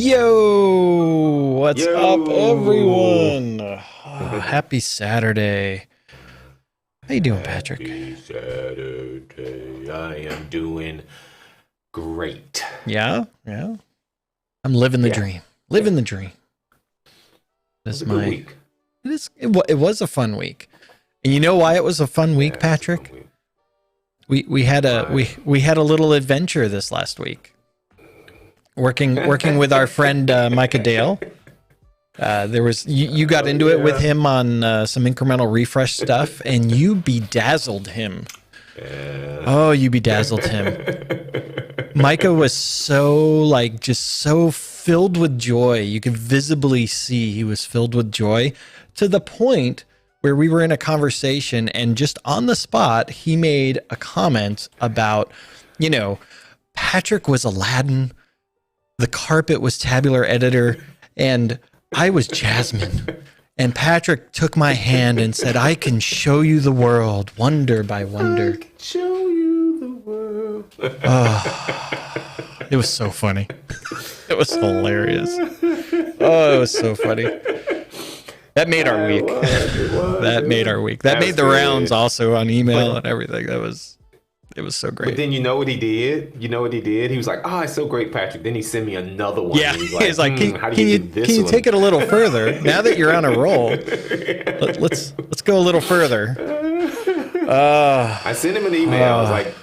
Yo, what's up, Yo! everyone? Happy Saturday. How you doing, Patrick? Happy Saturday. I am doing great. Yeah. I'm living the Yeah, dream. yeah. Living the dream. It was This a is good my. week. It was a fun week, and you know why it was a fun Yeah, week, it was a fun Patrick? week. We had a Why? we had a little adventure this last week. Working with our friend Micah Dale. There was you got Oh, into it with yeah. him on some incremental refresh stuff, and you bedazzled him. Yeah. Oh, you bedazzled him. Micah was just so filled with joy. You could visibly see he was filled with joy to the point where we were in a conversation and just on the spot, he made a comment about, Patrick was Aladdin, the carpet was tabular editor, and I was Jasmine. And Patrick took my hand and said, I can show you the world, wonder by I wonder. can show you the world. It was so funny. It was hilarious. Oh, it was so funny. That made our week. That made our week. That made the rounds also on email and everything. It was so But great. then you know what he did? You know what he did? He was like, "Oh, it's so great, Patrick." Then he sent me another one. Yeah, And he's like, how do you do this can you one?" take it a little further? Now that you're on a roll, let's go a little further. I sent him an email. I was like,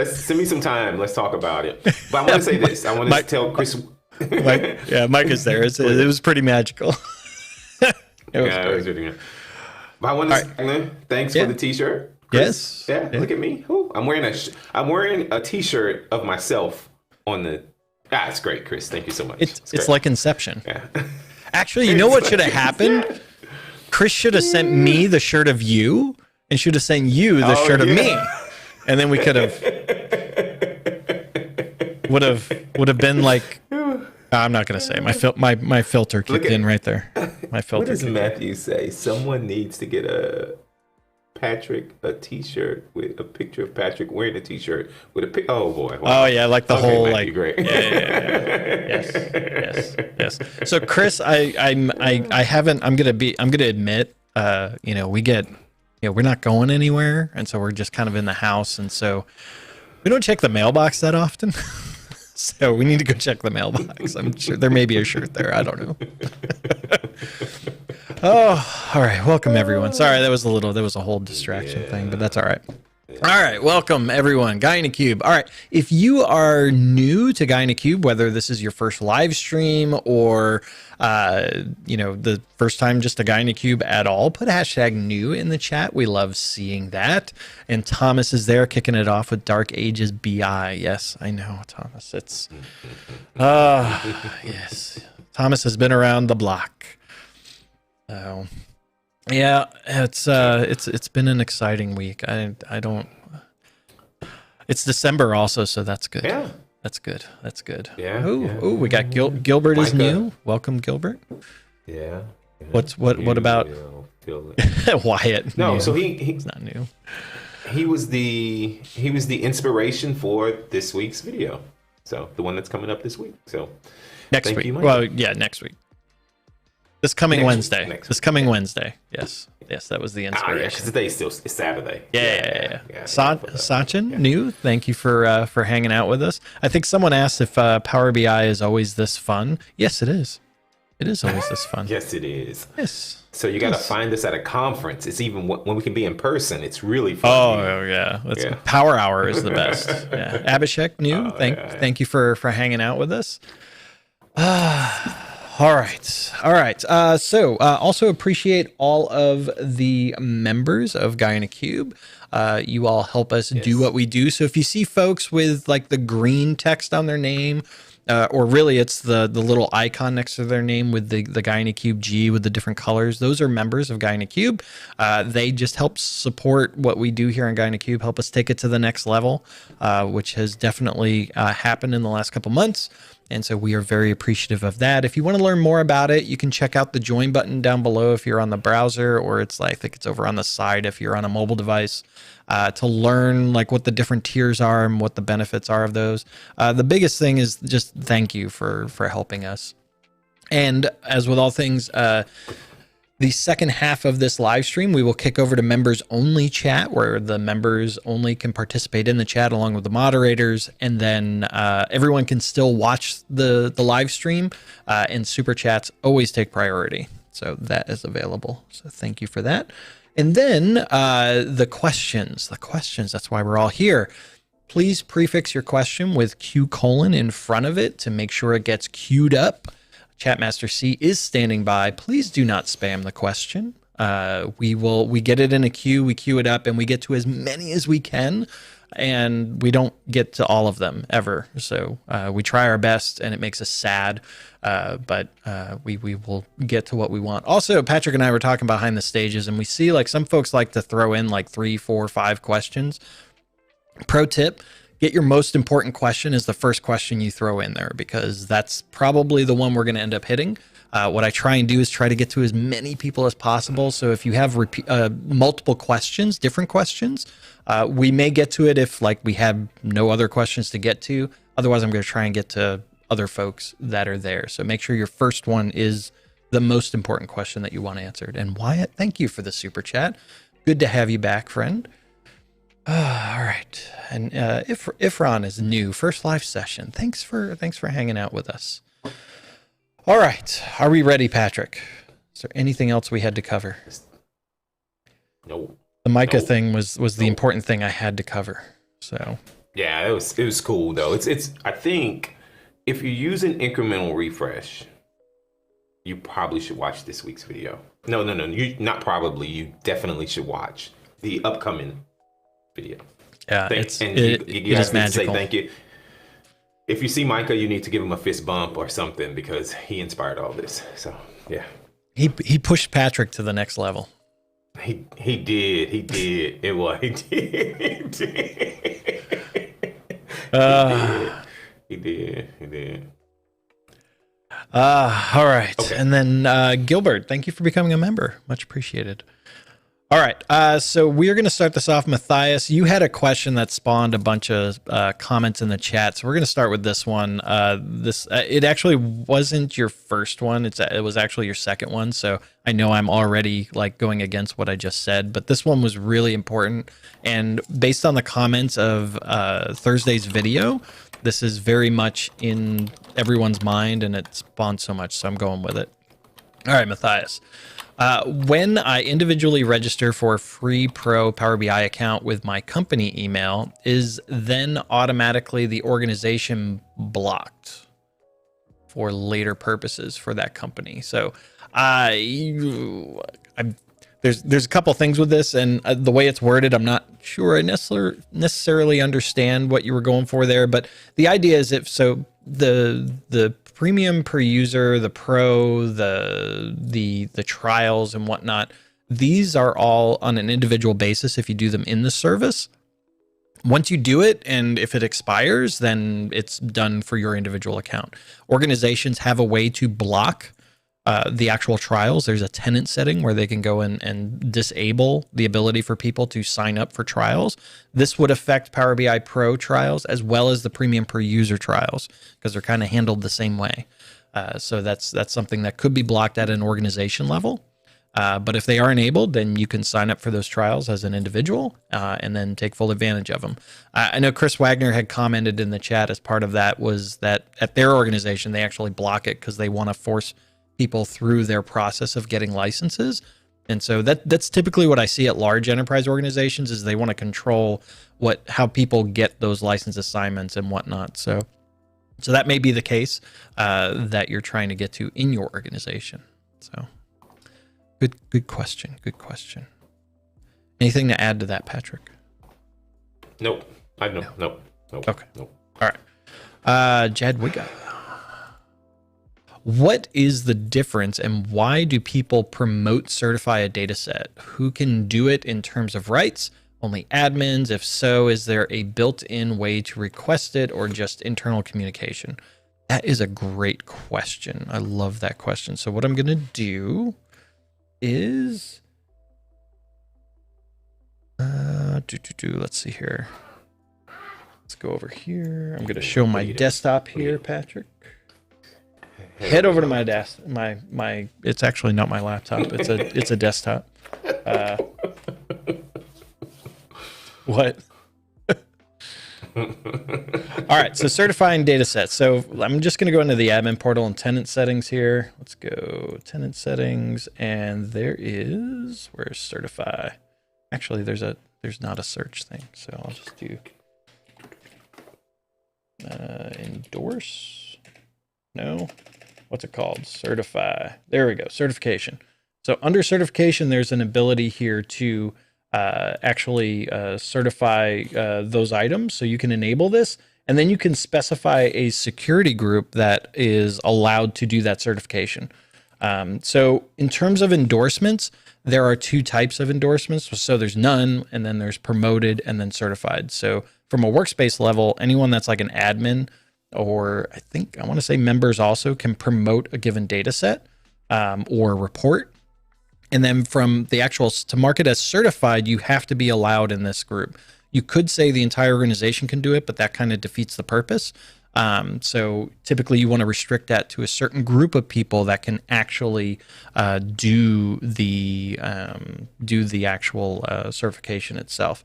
send me some time. Let's talk about it. But I want to say this. I want to tell Chris. Mike is there. It was pretty magical. It was Yeah, it great. was really good. But I want to say, thanks for the T-shirt. Chris. Yes. Yeah, look at me. Ooh, I'm wearing a T-shirt of myself on the. It's great, Chris. Thank you so much. It's great. like Inception. Yeah. Actually, you know what should have happened? Chris should have sent me the shirt of you, and should have sent you the shirt of me, and then we could have would have been like. I'm not gonna say my filter kicked in right there. My filter. What does Matthew say? Someone needs to get a T-shirt with a picture of Patrick wearing a T-shirt with a pic. Oh boy! Wow. Oh yeah, like the whole Matthew, like. Great. Yes. So Chris, I haven't. I'm gonna admit. We get. We're not going anywhere, and so we're just kind of in the house, and so we don't check the mailbox that often. So we need to go check the mailbox. I'm sure there may be a shirt there. I don't know. Oh, all right. Welcome everyone. Sorry, that was a whole distraction thing, but that's all right. All right, welcome everyone. Guy in a Cube. All right, if you are new to Guy in a Cube, whether this is your first live stream or the first time just a Guy in a Cube at all, put hashtag new in the chat. We love seeing that. And Thomas is there kicking it off with Dark Ages BI. Yes, I know, Thomas. It's yes. Thomas has been around the block. So yeah, it's been an exciting week. I don't. It's December also, so that's good. Yeah, that's good. Yeah. Oh, we got Gilbert is new. Welcome, Gilbert. Yeah. What about Wyatt? No, new. so he's not new. He was the inspiration for this week's video. So the one that's coming up this week. So next week. Well, yeah, next week. This coming Wednesday. Wednesday. Yes, that was the inspiration. Because today's it's Saturday. Yeah. Sachin, new. Thank you for hanging out with us. I think someone asked if Power BI is always this fun. Yes, it is. It is always this fun. Yes, it is. Yes. So you got to find us at a conference. It's even when we can be in person. It's really fun. Oh yeah. Power Hour is the best. Yeah. Abhishek, new. Thank you for hanging out with us. All right. So also appreciate all of the members of Guy in a Cube. You all help us do what we do. So if you see folks with like the green text on their name, or really it's the little icon next to their name with the Guy in a Cube G with the different colors, those are members of Guy in a Cube. They just help support what we do here on Guy in a Cube, help us take it to the next level, which has definitely happened in the last couple months. And so we are very appreciative of that. If you want to learn more about it, you can check out the join button down below if you're on the browser, or I think it's over on the side if you're on a mobile device, to learn like what the different tiers are and what the benefits are of those. The biggest thing is just thank you for helping us. And as with all things, the second half of this live stream, we will kick over to members only chat, where the members only can participate in the chat along with the moderators. And then everyone can still watch the live stream, and super chats always take priority. So that is available. So thank you for that. And then the questions, that's why we're all here. Please prefix your question with Q: in front of it to make sure it gets queued up. Chatmaster C is standing by. Please do not spam the question. We get it in a queue, we queue it up, and we get to as many as we can, and we don't get to all of them ever. So we try our best, and it makes us sad, but we will get to what we want. Also, Patrick and I were talking behind the stages, and we see like some folks like to throw in like 3, 4, 5 questions. Pro tip: get your most important question as the first question you throw in there, because that's probably the one we're going to end up hitting. What I try and do is try to get to as many people as possible. So if you have multiple questions, different questions, we may get to it if like we have no other questions to get to. Otherwise, I'm going to try and get to other folks that are there. So make sure your first one is the most important question that you want answered. And Wyatt, thank you for the super chat. Good to have you back, friend. All right, and Ifron is new, first live session. Thanks for hanging out with us. All right, are we ready, Patrick? Is there anything else we had to cover? No. The Micah thing was the important thing I had to cover. So yeah, it was cool though. It's I think if you're using incremental refresh, you probably should watch this week's video. No, you not probably. You definitely should watch the upcoming video. Yeah, you guys need to say thank you. If you see Micah, you need to give him a fist bump or something, because he inspired all this. So yeah, he pushed Patrick to the next level. He did. He did. He did. All right. Okay. And then Gilbert, thank you for becoming a member. Much appreciated. All right, so we're going to start this off. Matthias, you had a question that spawned a bunch of comments in the chat, so we're going to start with this one. It actually wasn't your first one; it was actually your second one. So I know I'm already like going against what I just said, but this one was really important. And based on the comments of Thursday's video, this is very much in everyone's mind, and it spawned so much, so I'm going with it. All right, Matthias. When I individually register for a free pro Power BI account with my company email, is then automatically the organization blocked for later purposes for that company? So there's a couple things with this, and the way it's worded, I'm not sure I necessarily understand what you were going for there. But the idea is the premium per user, the pro, the trials and whatnot, these are all on an individual basis if you do them in the service. Once you do it, and if it expires, then it's done for your individual account. Organizations have a way to block the actual trials. There's a tenant setting where they can go and disable the ability for people to sign up for trials. This would affect Power BI Pro trials as well as the premium per user trials, because they're kind of handled the same way. So that's something that could be blocked at an organization level. But if they are enabled, then you can sign up for those trials as an individual and then take full advantage of them. I know Chris Wagner had commented in the chat as part of that was that at their organization, they actually block it because they want to force people through their process of getting licenses. And so that's typically what I see at large enterprise organizations, is they want to control how people get those license assignments and whatnot. So that may be the case that you're trying to get to in your organization. So good question. Good question. Anything to add to that, Patrick? Nope. Nope. Okay. Nope. All right. Jad Wigga. What is the difference, and why do people promote certify a data set? Who can do it in terms of rights? Only admins? If so, is there a built-in way to request it, or just internal communication? That is a great question. I love that question. So what I'm going to do is let's see here. Let's go over here. I'm going to show my desktop here, Patrick. head over to my desk. My it's actually not my laptop. It's a desktop. What? All right, so certifying data sets. So I'm just going to go into the admin portal and tenant settings here. Let's go tenant settings, and where's certify? Actually, there's not a search thing, so I'll just do endorse. No, what's it called? Certify. There we go. Certification. So under certification, there's an ability here to actually certify those items. So you can enable this, and then you can specify a security group that is allowed to do that certification. So in terms of endorsements, there are two types of endorsements. So there's none, and then there's promoted, and then certified. So from a workspace level, anyone that's like an admin, or I want to say members also, can promote a given data set or report. And then from the actual, to mark it as certified, you have to be allowed in this group. You could say the entire organization can do it, but that kind of defeats the purpose. So typically you want to restrict that to a certain group of people that can actually do the actual certification itself.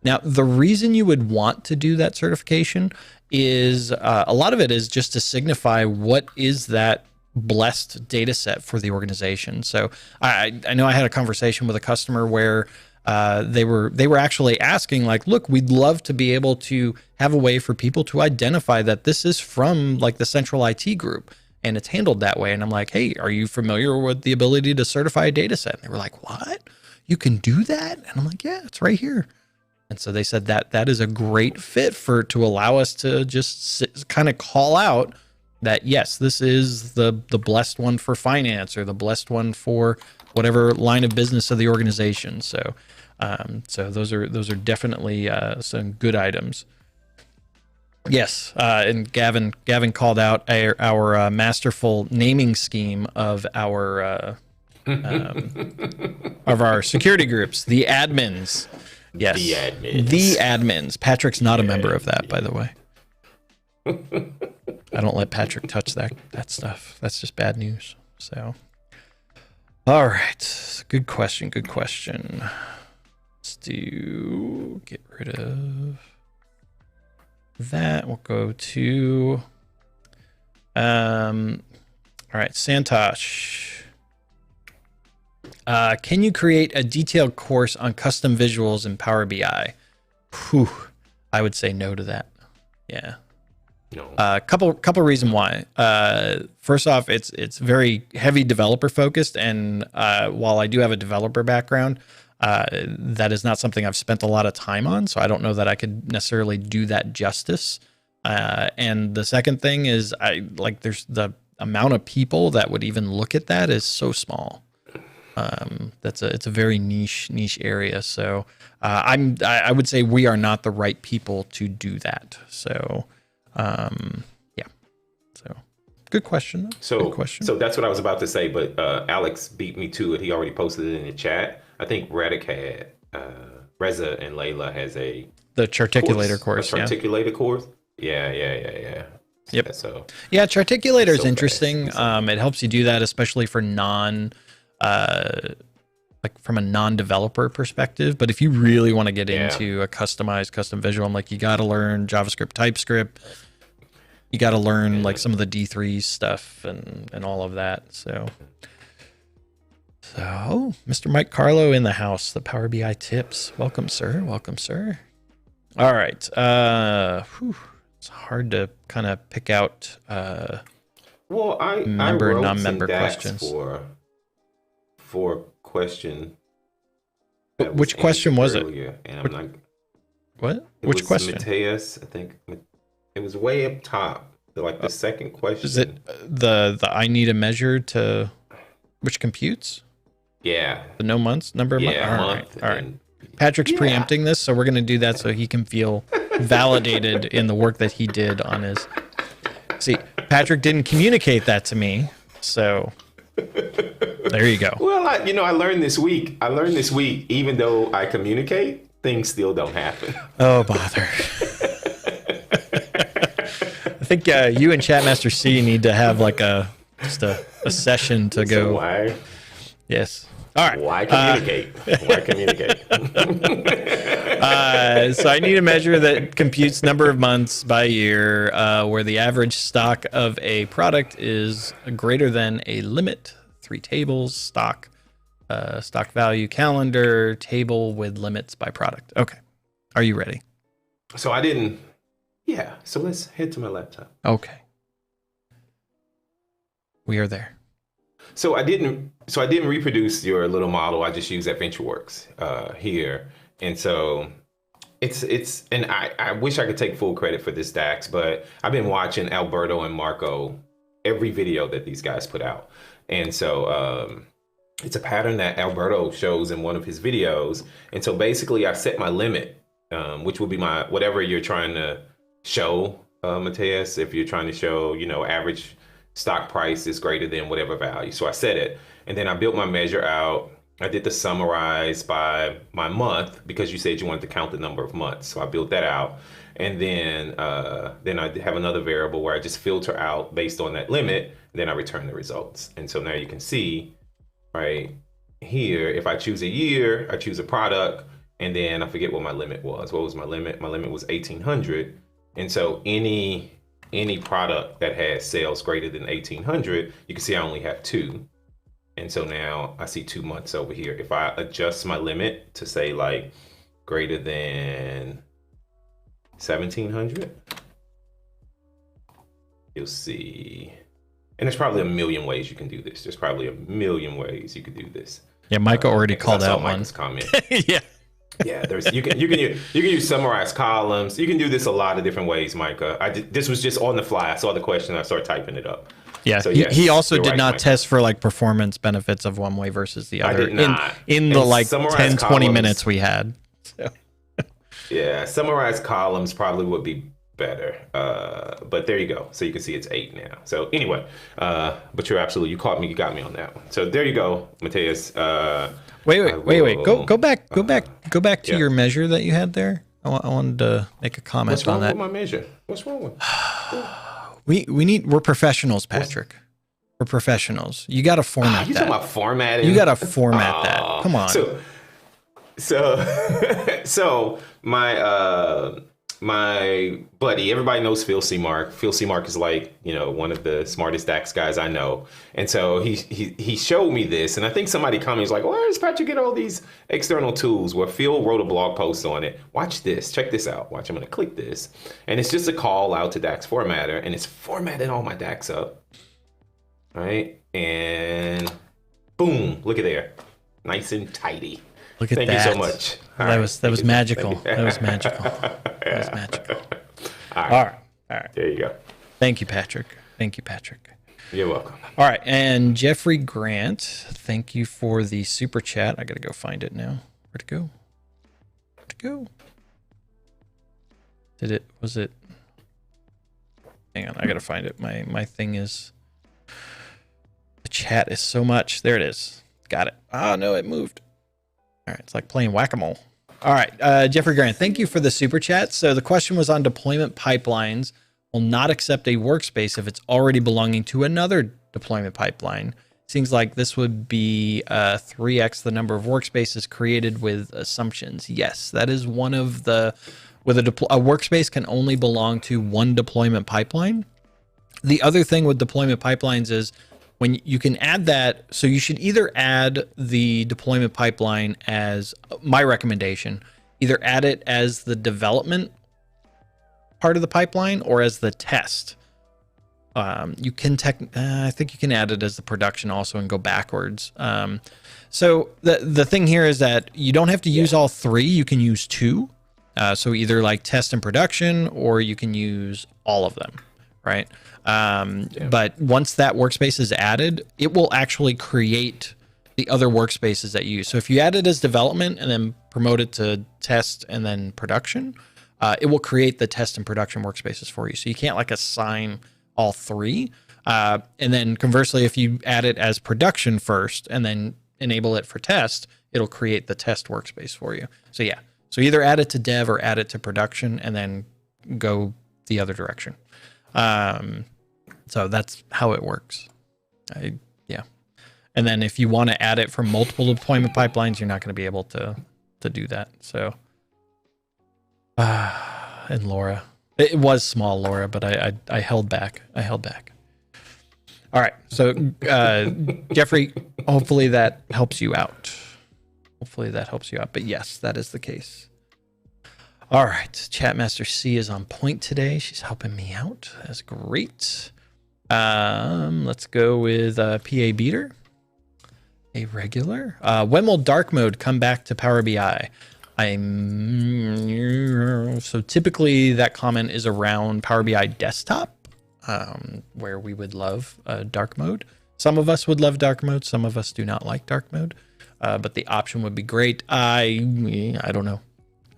Now, the reason you would want to do that certification is a lot of it is just to signify what is that blessed data set for the organization. So I know I had a conversation with a customer where they were actually asking, like, look, we'd love to be able to have a way for people to identify that this is from like the central IT group and it's handled that way. And I'm like, hey, are you familiar with the ability to certify a data set? And they were like, what? You can do that? And I'm like, yeah, it's right here. And so they said that is a great fit to allow us to just kind of call out that, yes, this is the blessed one for finance or the blessed one for whatever line of business of the organization. So so those are definitely some good items. Yes, and Gavin called out our masterful naming scheme of our security groups, the admins. Yes, the admins. Patrick's not a member of that, by the way. I don't let Patrick touch that stuff. That's just bad news. So, all right, good question. Let's get rid of that. We'll go to all right, Santosh. Can you create a detailed course on custom visuals in Power BI? Whew, I would say no to that. Yeah. No. Couple reasons why. First off, it's very heavy developer focused, and while I do have a developer background, that is not something I've spent a lot of time on, so I don't know that I could necessarily do that justice. And the second thing is, there's the amount of people that would even look at that is so small. It's a very niche area. So I would say we are not the right people to do that. So yeah. So good question. So that's what I was about to say, but Alex beat me to it. He already posted it in the chat. I think Redick had Reza and Layla has the Charticulator course. Charticulator course. Yeah. Yep. So yeah, Charticulator is interesting. It helps you do that, especially for from a non-developer perspective. But if you really want to get into a custom visual, I'm like, you got to learn JavaScript, TypeScript. You got to learn like some of the D3 stuff and all of that. So Mr. Mike Carlo in the house, the Power BI tips. Welcome, sir. All right. It's hard to kind of pick out member and non-member questions. For question. Which question was it? And I'm like, what? Which question? Mateus, I think it was way up top. Like the second question. Is it the I need a measure to which computes? Yeah. The no months number of months. All right. Patrick's preempting this, so we're going to do that so he can feel validated in the work that he did on his. See, Patrick didn't communicate that to me, so there you go. Well, I learned this week. Even though I communicate, things still don't happen. Oh, bother. I think you and Chatmaster C need to have like a just a session to So go. why? Yes. All right. Why communicate? Why communicate? So I need a measure that computes number of months by year where the average stock of a product is greater than a limit. 3 tables, stock value, calendar, table with limits by product. Okay. Are you ready? So I didn't. Yeah. So let's head to my laptop. Okay. We are there. So I didn't reproduce your little model. I just used AdventureWorks here, and so it's and I wish I could take full credit for this DAX, but I've been watching Alberto and Marco every video that these guys put out, and so it's a pattern that Alberto shows in one of his videos, and so basically I set my limit, which will be my whatever you're trying to show, Mateus. If you're trying to show, average stock price is greater than whatever value. So I set it, and then I built my measure out. I did the summarize by my month because you said you wanted to count the number of months. So I built that out. And then I have another variable where I just filter out based on that limit. Then I return the results. And so now you can see right here, if I choose a year, I choose a product, and then I forget what my limit was. What was my limit? My limit was 1,800. And so any product that has sales greater than 1,800, you can see I only have 2. And so now I see 2 months over here. If I adjust my limit to say like greater than 1,700, you'll see, and there's probably a million ways you can do this. There's probably a million ways you could do this. Yeah, Micah already called out Micah's one. comment. Yeah. Yeah, you can use summarize columns. You can do this a lot of different ways, Micah. This was just on the fly. I saw the question, I started typing it up. Yeah, so, yes, he also did right, not Micah. test for like performance benefits of one way versus the other. I did not. In the like 10, 20 columns, minutes we had. So. Yeah, summarize columns probably would be better. But there you go. So you can see it's 8 now. So anyway, but you're absolutely, you got me on that one. So there you go, Mateus. Wait. Go back to your measure that you had there. I wanted to make a comment on that. What's wrong with my measure? What's wrong with we're professionals, Patrick. We're professionals. You got to format you that. talking about formatting? You got to format that. Come on. So my buddy, everybody knows Phil C. Mark. Phil C. Mark is like, one of the smartest DAX guys I know. And so he showed me this, and I think somebody commented like, where does Patrick get all these external tools? Well, Phil wrote a blog post on it. Watch this. Check this out. Watch. I'm going to click this. And it's just a call out to DAX Formatter, and it's formatted all my DAX up. Right? And boom, look at there. Nice and tidy. Look at Thank that. you so much. That was magical. That was magical. All right. There you go. Thank you, Patrick. You're welcome. All right. And Jeffrey Grant, thank you for the super chat. I got to go find it now. Where'd it go? Was it? Hang on. I got to find it. My thing is, the chat is so much. There it is. Got it. Oh, no, it moved. All right, it's like playing whack-a-mole. All right, Jeffrey Grant, thank you for the super chat. So the question was on deployment pipelines will not accept a workspace if it's already belonging to another deployment pipeline. Seems like this would be 3x the number of workspaces created with assumptions. Yes, that is one of the, with a workspace can only belong to one deployment pipeline. The other thing with deployment pipelines is when you can add that, so you should either add the deployment pipeline as, my recommendation, either add it as the development part of the pipeline or as the test. You can I think you can add it as the production also and go backwards. So the thing here is that you don't have to use all 3. You can use 2. So either like test and production, or you can use all of them, right? But once that workspace is added, it will actually create the other workspaces that you use. So if you add it as development and then promote it to test and then production, it will create the test and production workspaces for you. So you can't like assign all 3. And then conversely, if you add it as production first and then enable it for test, it'll create the test workspace for you. So yeah, so either add it to dev or add it to production and then go the other direction. So that's how it works. Yeah. And then if you want to add it from multiple deployment pipelines, you're not going to be able to do that. So, and Laura, it was small Laura, but I held back. All right. So, Jeffrey, hopefully that helps you out. But yes, that is the case. All right. Chatmaster C is on point today. She's helping me out. That's great. Let's go with PA Beater. A regular. When will dark mode come back to Power BI? So typically that comment is around Power BI desktop, where we would love dark mode. Some of us would love dark mode. Some of us do not like dark mode, but the option would be great. I don't know.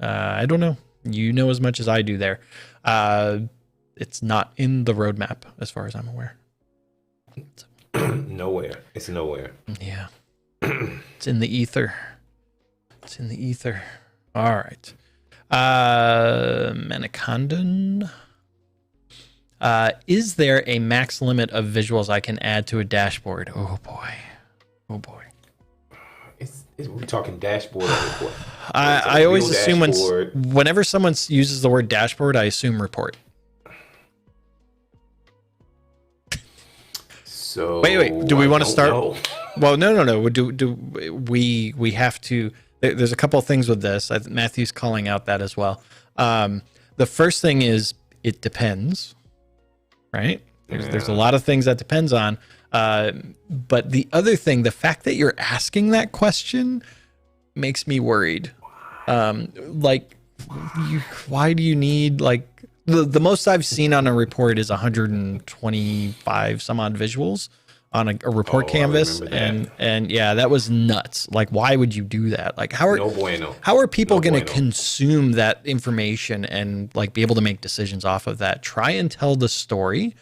I don't know. You know as much as I do there. It's not in the roadmap as far as I'm aware. Nowhere. It's nowhere. Yeah. It's in the ether. All right. Manikandan. Is there a max limit of visuals I can add to a dashboard? Oh boy. We're talking dashboard or report. I always assume whenever someone uses the word dashboard, I assume report. So wait. Do we want to start? Know. Well, no. Do we have to? There's a couple of things with this. Matthew's calling out that as well. The first thing is it depends, right? There's a lot of things that depends on. But the other thing, the fact that you're asking that question makes me worried. Why do you need the most I've seen on a report is 125 some odd visuals on a report canvas, and yeah, that was nuts. Why would you do that? How are people going to consume that information and be able to make decisions off of that? Try and tell the story.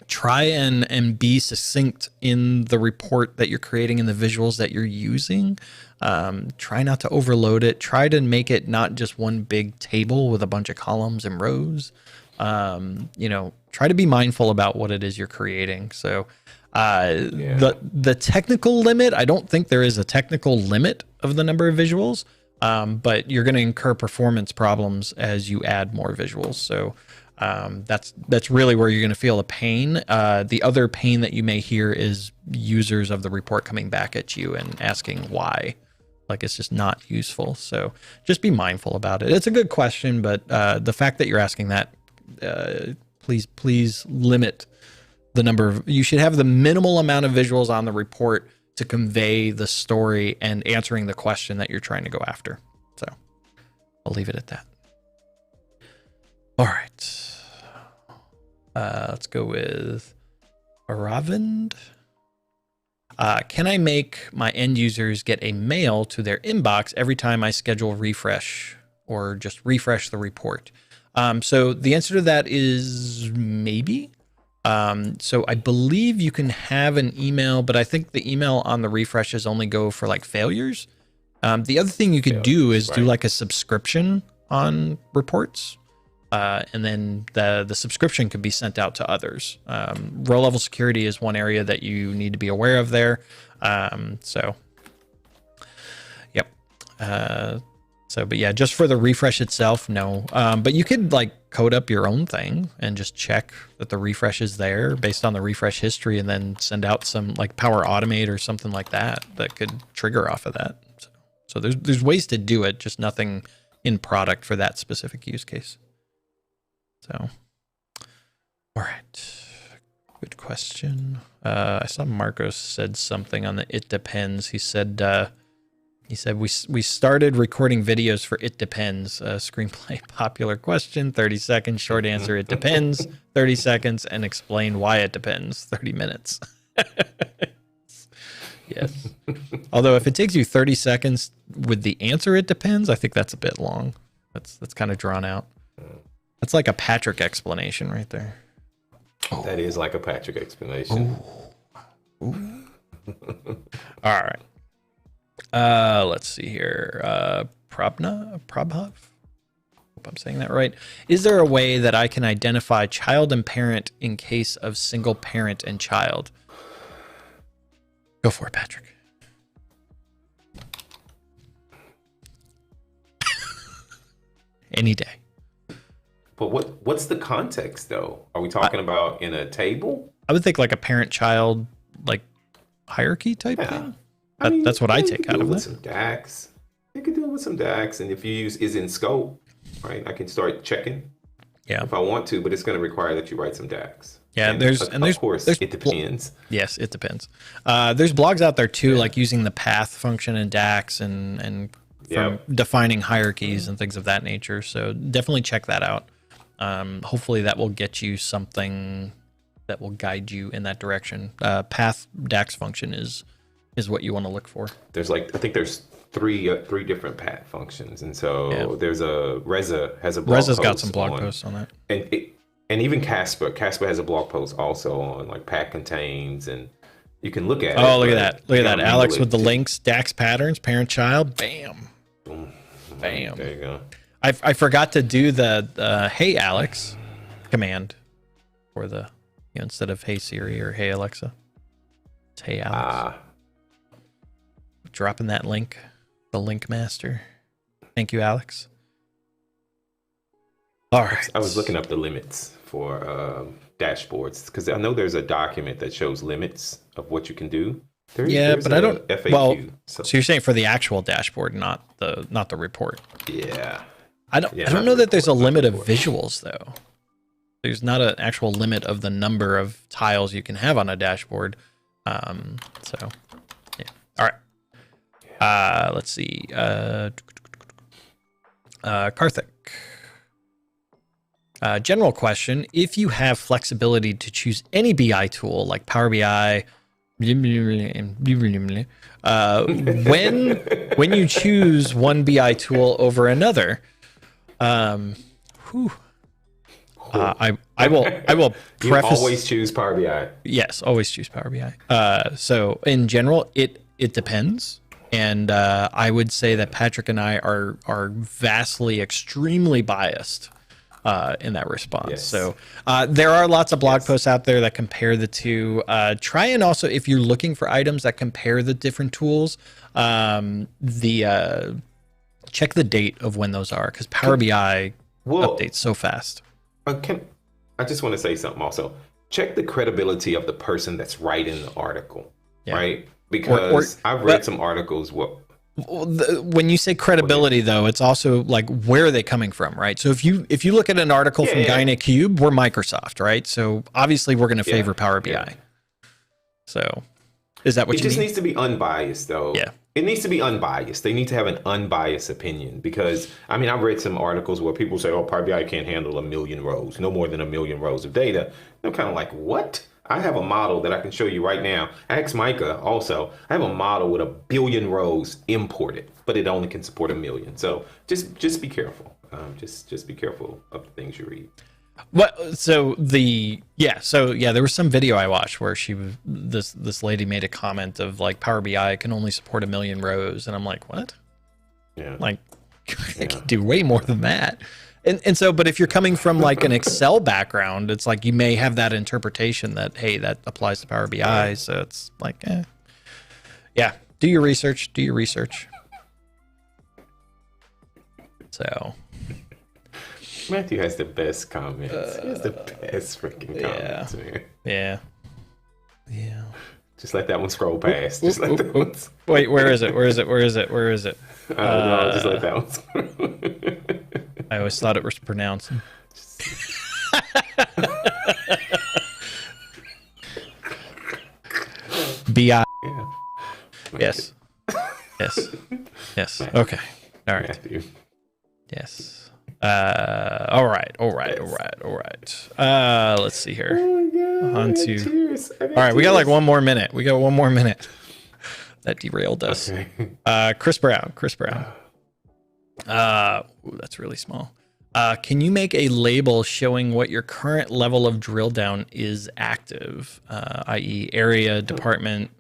Try and be succinct in the report that you're creating and the visuals that you're using. Try not to overload it. Try to make it not just one big table with a bunch of columns and rows. Try to be mindful about what it is you're creating. So the technical limit, I don't think there is a technical limit of the number of visuals, but you're going to incur performance problems as you add more visuals. So that's really where you're going to feel the pain. The other pain that you may hear is users of the report coming back at you and asking why. It's just not useful. So just be mindful about it. It's a good question, but the fact that you're asking that, please limit the number of. You should have the minimal amount of visuals on the report to convey the story and answering the question that you're trying to go after. So I'll leave it at that. All right. Let's go with Aravind. Can I make my end users get a mail to their inbox every time I schedule refresh or just refresh the report? So the answer to that is maybe. So I believe you can have an email, but I think the email on the refreshes only go for failures. The other thing you could do is do a subscription on reports. And then the subscription could be sent out to others. Row level security is one area that you need to be aware of there. Yep. But yeah, just for the refresh itself, no. But you could code up your own thing and just check that the refresh is there based on the refresh history, and then send out some Power Automate or something like that could trigger off of that. So there's ways to do it, just nothing in product for that specific use case. So, all right, good question. I saw Marcos said something on the it depends. He said we started recording videos for it depends. Screenplay popular question, 30 seconds, short answer, it depends, 30 seconds, and explain why it depends, 30 minutes. Yes. Although if it takes you 30 seconds with the answer it depends, I think that's a bit long. That's kind of drawn out. That's like a Patrick explanation right there. That is like a Patrick explanation. Ooh. All right. Let's see here. Prabhav? Hope I'm saying that right. Is there a way that I can identify child and parent in case of single parent and child? Go for it, Patrick. Any day. But what's the context though? Are we talking about in a table? I would think like a parent-child like hierarchy type thing. That's what I take out of this. Some DAX. You could do it with some DAX, and if you use is in scope, right? I can start checking. Yeah. If I want to, but it's going to require that you write some DAX. Yeah, and there's of course it depends. Yes, it depends. There's blogs out there too, like using the path function in DAX and from defining hierarchies and things of that nature. So definitely check that out. Hopefully that will get you something that will guide you in that direction. Path DAX function is what you want to look for. There's I think there's three different path functions, and so there's a Reza has a blog Reza's post got some blog posts on that, and even Casper has a blog post also on like path contains, and you can look at it. Oh, look at that, Alex with the links, DAX patterns, parent child, bam. Bam. There you go. I forgot to do the hey Alex command for the instead of hey Siri or hey Alexa. It's hey Alex. Dropping that link, the link master. Thank you, Alex. All right. I was looking up the limits for dashboards because I know there's a document that shows limits of what you can do. There's but I don't. FAQ, well, so you're saying for the actual dashboard, not the report. Yeah. I don't know that there's a limit of visuals though. There's not an actual limit of the number of tiles you can have on a dashboard. So yeah. All right. Let's see. Karthik. General question: if you have flexibility to choose any BI tool like Power BI, when you choose one BI tool over another, I will preface. You always choose Power BI. Yes, always choose Power BI. So in general, it depends, and I would say that Patrick and I are vastly, extremely biased in that response. Yes. So there are lots of blog posts out there that compare the two. Try and also, if you're looking for items that compare the different tools, check the date of when those are, because Power BI updates so fast. I just want to say something also. Check the credibility of the person that's writing the article, right? Because I've read some articles. When you say credibility, though, it's also like where are they coming from, right? So if you look at an article from Guy in a Cube, we're Microsoft, right? So obviously we're going to favor Power BI. Yeah. So is that what you mean? It just needs to be unbiased, though. Yeah. It needs to be unbiased. They need to have an unbiased opinion because, I mean, I've read some articles where people say, oh, Power BI can't handle 1 million rows, no more than 1 million rows of data. I'm kind of like, what? I have a model that I can show you right now. Ask Micah also. I have a model with 1 billion rows imported, but it only can support 1 million. So just be careful. Just be careful of the things you read. There was some video I watched where this lady made a comment of like Power BI can only support 1 million rows, and I'm like, what? Yeah. Like, I can do way more than that. And so, but if you're coming from like an Excel background, it's like you may have that interpretation that, hey, that applies to Power BI. So it's like, yeah, do your research. So Matthew has the best comments. He has the best freaking comments, man. Yeah. Just let that one scroll past. Wait, where is it? I don't know. Just let that one scroll. I always thought it was pronounced. BI. Yeah. Yes. Okay. All right. Matthew. Yes. All right. Let's see here. Oh my God, all right, we got like 1 more minute. That derailed us. Okay. Chris Brown. That's really small. Can you make a label showing what your current level of drill down is active, i.e. area, department,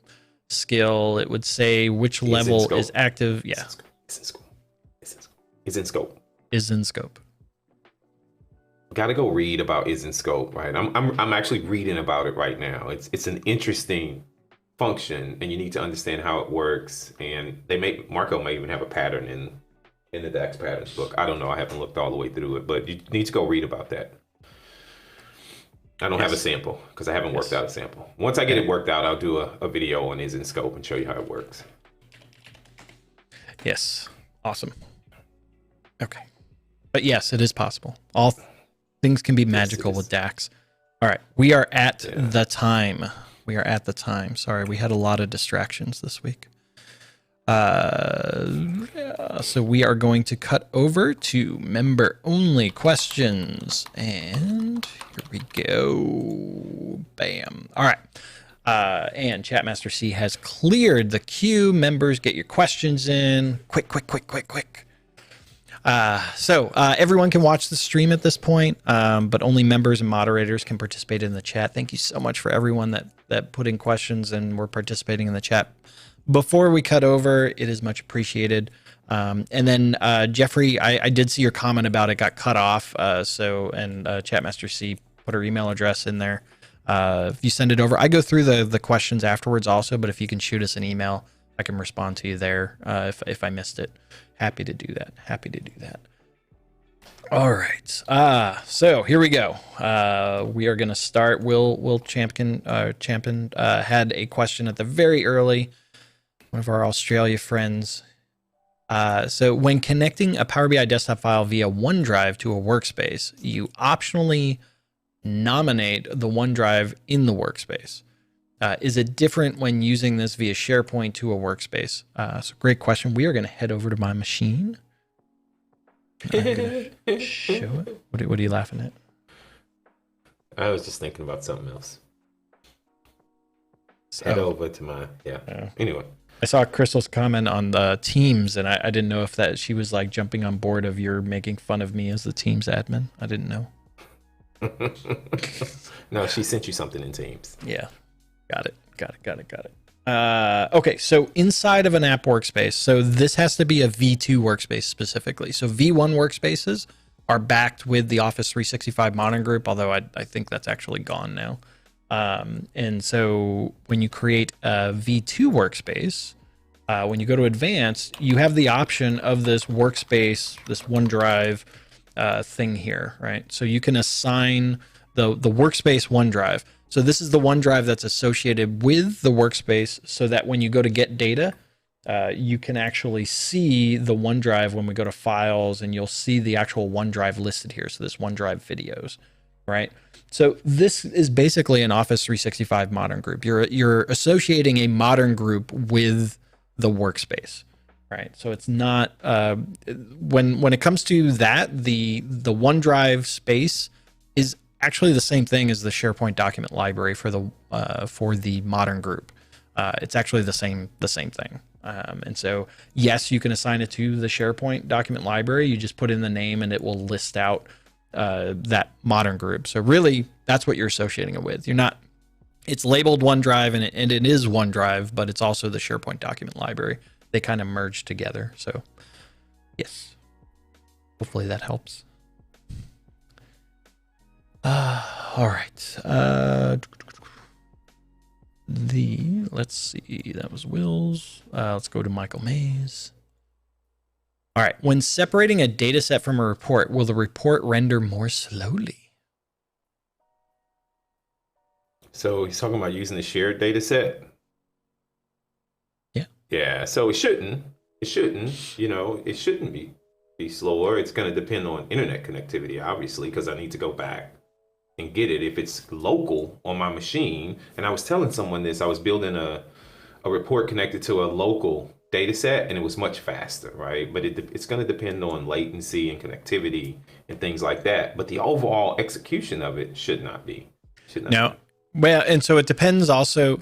skill? It would say which level is active. Yeah. Is in scope. Is in scope. Got to go read about is in scope, right? I'm actually reading about it right now. It's an interesting function, and you need to understand how it works. And Marco may even have a pattern in the DAX patterns book. I don't know. I haven't looked all the way through it, but you need to go read about that. I don't have a sample because I haven't worked out a sample. Once I get it worked out, I'll do a video on in scope and show you how it works. Yes. Awesome. Okay. But yes, it is possible. All things can be magical with DAX. All right. We are at the time. We are at the time. Sorry, we had a lot of distractions this week. So we are going to cut over to member-only questions. And here we go. Bam. All right. And Chatmaster C has cleared the queue. Members, get your questions in. Quick. So everyone can watch the stream at this point, but only members and moderators can participate in the chat. Thank you so much for everyone that put in questions and were participating in the chat. Before we cut over, it is much appreciated. And then Jeffrey, I did see your comment about it got cut off. And Chatmaster C put her email address in there. If you send it over, I go through the questions afterwards also, but if you can shoot us an email, I can respond to you there if I missed it. Happy to do that. All right. So here we go. We are going to start. Will Champion had a question at the very early. One of our Australia friends. So when connecting a Power BI desktop file via OneDrive to a workspace, you optionally nominate the OneDrive in the workspace. Is it different when using this via SharePoint to a workspace? So great question. We are going to head over to my machine. I'm going to show it. What are you laughing at? I was just thinking about something else. Head over to my, Anyway. I saw Crystal's comment on the Teams, and I didn't know if that she was like jumping on board of your making fun of me as the Teams admin. I didn't know. No, she sent you something in Teams. Yeah. Got it. Okay, so inside of an app workspace, so this has to be a V2 workspace specifically. So V1 workspaces are backed with the Office 365 Modern Group, although I think that's actually gone now. And so when you create a V2 workspace, when you go to Advanced, you have the option of this workspace, this OneDrive thing here, right? So you can assign the workspace OneDrive. So this is the OneDrive that's associated with the workspace so that when you go to get data, you can actually see the OneDrive when we go to files, and you'll see the actual OneDrive listed here. So this OneDrive videos, right? So this is basically an Office 365 Modern Group. You're associating a Modern Group with the workspace, right? So it's not when it comes to that, the OneDrive space is actually the same thing as the SharePoint document library for the Modern Group. It's actually the same thing. And so yes, you can assign it to the SharePoint document library. You just put in the name and it will list out that Modern Group. So really that's what you're associating it with. It's labeled OneDrive and it is OneDrive, but it's also the SharePoint document library. They kind of merge together. So yes, hopefully that helps. All right. Let's see. That was Will's. Let's go to Michael Mays. All right. When separating a data set from a report, will the report render more slowly? So he's talking about using the shared data set. Yeah. Yeah. So it shouldn't, it shouldn't be slower. It's going to depend on internet connectivity, obviously, because I need to go back and get it if it's local on my machine. And I was telling someone this, I was building a report connected to a local data set, and it was much faster, right? But it's going to depend on latency and connectivity and things like that. But the overall execution of it should not be. Well, and so it depends also,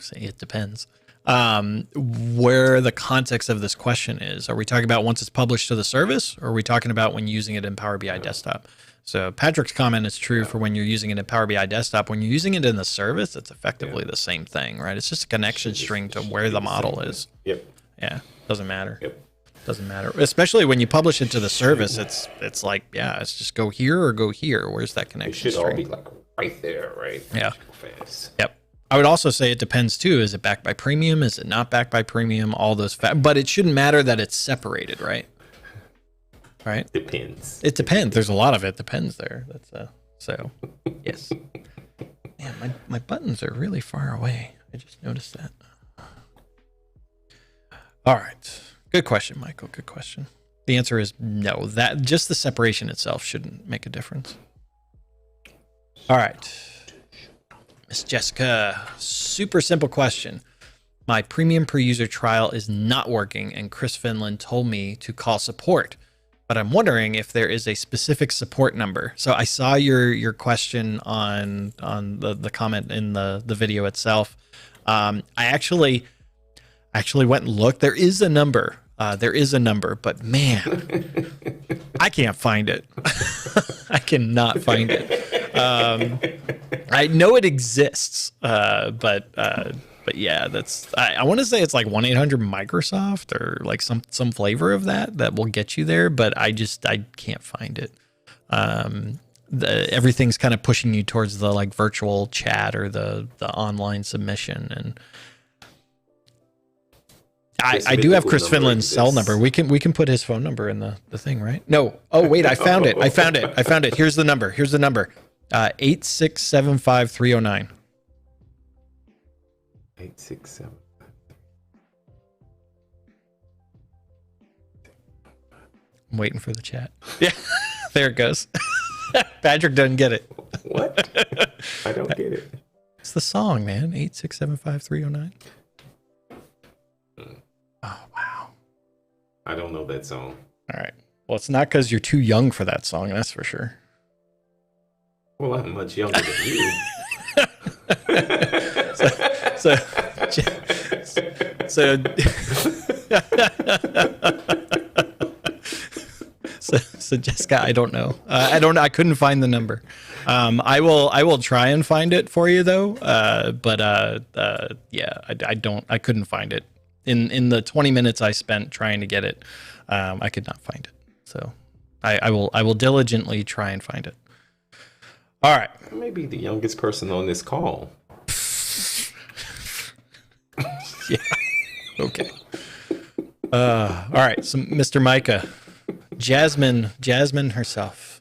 where the context of this question is. Are we talking about once it's published to the service, or are we talking about when using it in Power BI Desktop? So Patrick's comment is true for when you're using it in Power BI Desktop. When you're using it in the service, it's effectively the same thing, right? It's just a connection string to where the model is. Yep. Yeah, doesn't matter. Yep. Doesn't matter. Especially when you publish it to the service, it's like, it's just go here or go here. Where's that connection It should string? all be like right there, right? Yeah. Fast. Yep. I would also say it depends too. Is it backed by premium? Is it not backed by premium? All those but it shouldn't matter that it's separated, right? Right? Depends. It depends. There's a lot of it depends there. That's so yes. Man, my buttons are really far away. I just noticed that. All right. Good question, Michael. Good question. The answer is no. That just the separation itself shouldn't make a difference. All right. Miss Jessica, super simple question. My premium per user trial is not working, and Chris Finland told me to call support, but I'm wondering if there is a specific support number. So I saw your question on the comment in the video itself. I actually went and looked. There is a number. But man, I can't find it. I cannot find it. I know it exists, but yeah, that's I want to say it's like 1-800-Microsoft or like some flavor of that will get you there, but I can't find it. Everything's kind of pushing you towards the like virtual chat or the online submission, and I do have Chris Finland's cell number. We can put his phone number in the thing, right? No. Oh wait, I found it. Here's the number. 8675309. 867. I'm waiting for the chat. Yeah, there it goes. Patrick doesn't get it. What? I don't get it. It's the song, man. 8675309. Oh wow. I don't know that song. All right. Well, it's not because you're too young for that song, that's for sure. Well, I'm much younger than you. So Jessica, I don't know. I couldn't find the number. I will try and find it for you though. Yeah, I couldn't find it. In the 20 minutes I spent trying to get it, I could not find it. So I will diligently try and find it. All right. I may be the youngest person on this call. Yeah. Okay. All right. So Mr. Micah, Jasmine herself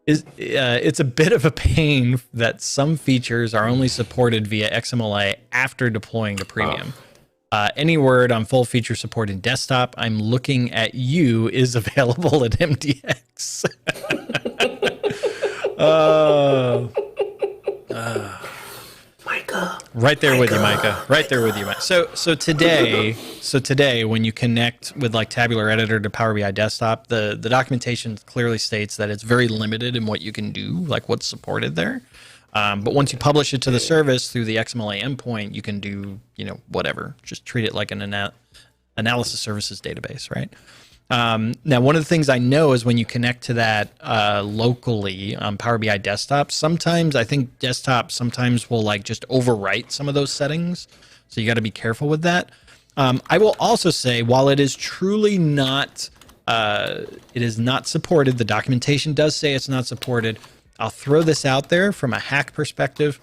is. It's a bit of a pain that some features are only supported via XMLA after deploying to premium. Any word on full feature support in desktop, I'm looking at you, is available at MDX. Micah. Right there with you, Micah. Right there with you, Micah. So today, when you connect with like Tabular Editor to Power BI Desktop, the documentation clearly states that it's very limited in what you can do, like what's supported there. But once you publish it to the service through the XMLA endpoint, you can do, whatever. Just treat it like an analysis services database, right? Now, one of the things I know is when you connect to that locally on Power BI Desktop, sometimes I think desktop sometimes will like just overwrite some of those settings. So you got to be careful with that. I will also say, while it is truly not, it is not supported, the documentation does say it's not supported. I'll throw this out there from a hack perspective.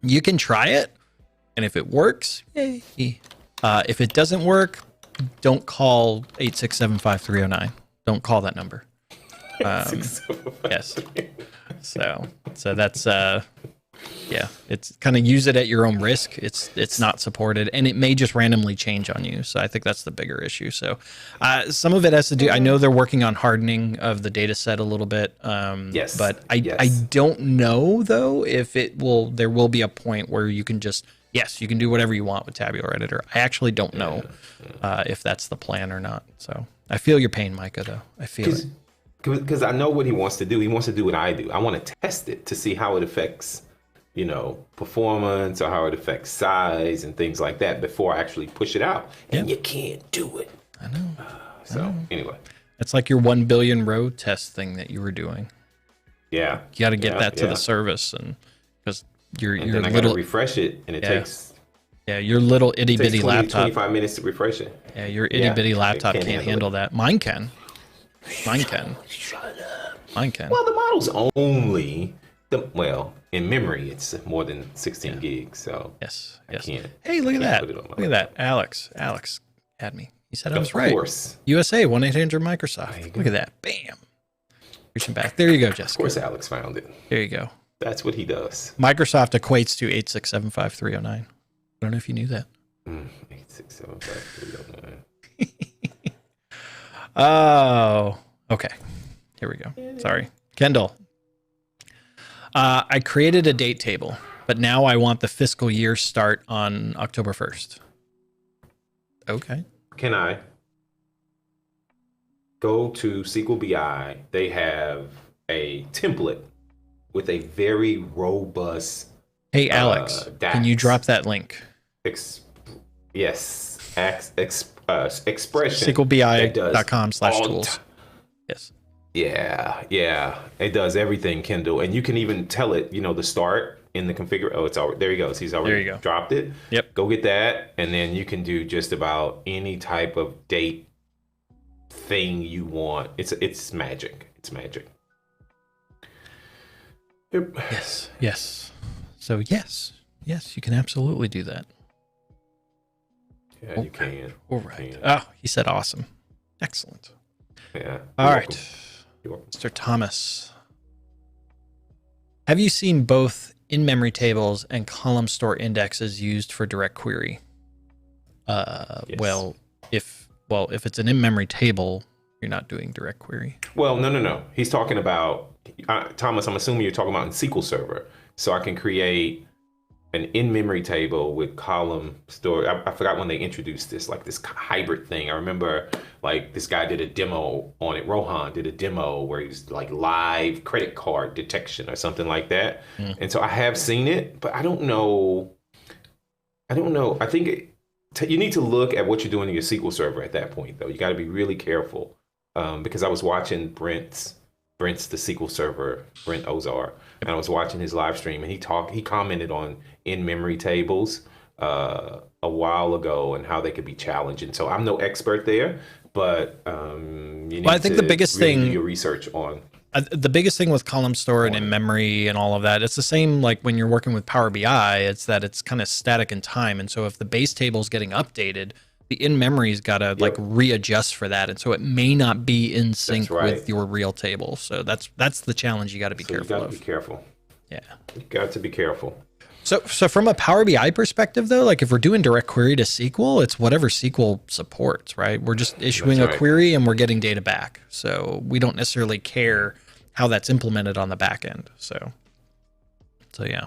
You can try it, and if it works, yay. If it doesn't work, don't call 8675309. Don't call that number. Yes. So that's yeah. It's kind of use it at your own risk. It's not supported, and it may just randomly change on you. So I think that's the bigger issue. So some of it has to do. I know they're working on hardening of the data set a little bit. Yes. But I don't know though if there will be a point where you can just. Yes, you can do whatever you want with Tabular Editor. I actually don't know if that's the plan or not. So I feel your pain, Micah, though. I feel it. Because I know what he wants to do. He wants to do what I do. I want to test it to see how it affects, performance or how it affects size and things like that before I actually push it out. And you can't do it. I know. Anyway. It's like your 1 billion row test thing that you were doing. Yeah. You got to get that to the service, and because your then I little gotta refresh it, and it takes your little itty bitty laptop 25 minutes to refresh it. Yeah, your itty bitty laptop can't handle that. Mine can. Shut up. Mine can. Well, the well, in memory, it's more than 16 gigs. So yes. can't, Hey, look at that. put it on my Look at that. Alex had me. He said I was Of right. course. USA 1-800 Microsoft. Look at that. Bam. Reaching back. There you go, Jessica. Of course, Alex found it. There you go. That's what he does. Microsoft equates to 8675309. I don't know if you knew that. 8675309. Oh, okay. Here we go. Sorry. Kendall. I created a date table, but now I want the fiscal year start on October 1st. Okay. Can I go to SQL BI? They have a template with a very robust. Hey, Alex, can you drop that link? Yes. Expression. SQLBI.com/tools. Yes. Yeah. It does everything, Kendall. And you can even tell it, the start in the configure. Oh, it's already, there he goes. He's already dropped it. Yep. Go get that. And then you can do just about any type of date thing you want. It's magic. It's magic. Yep. Yes. So yes, you can absolutely do that. Yeah, you can. All right. Oh, he said awesome. Excellent. Yeah. All right. Mr. Thomas. Have you seen both in-memory tables and column store indexes used for direct query? Yes. Well, if it's an in-memory table, you're not doing direct query. Well, no. He's talking about, Thomas, I'm assuming you're talking about in SQL Server. So I can create an in-memory table with column store. I forgot when they introduced this, like this hybrid thing. I remember like this guy did a demo on it. Rohan did a demo where he's like live credit card detection or something like that. And so I have seen it, but I don't know. I think you need to look at what you're doing in your SQL Server at that point, though. You got to be really careful because I was watching Brent's the SQL Server, Brent Ozar, and I was watching his live stream, and he commented on in-memory tables a while ago and how they could be challenging. So I'm no expert there, but you need I think to the biggest really thing, do your research on. The biggest thing with column store and in-memory and all of that, it's the same like when you're working with Power BI, it's that it's kind of static in time. And so if the base table is getting updated, the in-memory's got to like readjust for that. And so it may not be in sync with your real table. So that's the challenge you got to be careful of. You got to be careful. Yeah. You got to be careful. So from a Power BI perspective, though, like if we're doing direct query to SQL, it's whatever SQL supports, right? We're just issuing a query and we're getting data back. So we don't necessarily care how that's implemented on the back end. So yeah.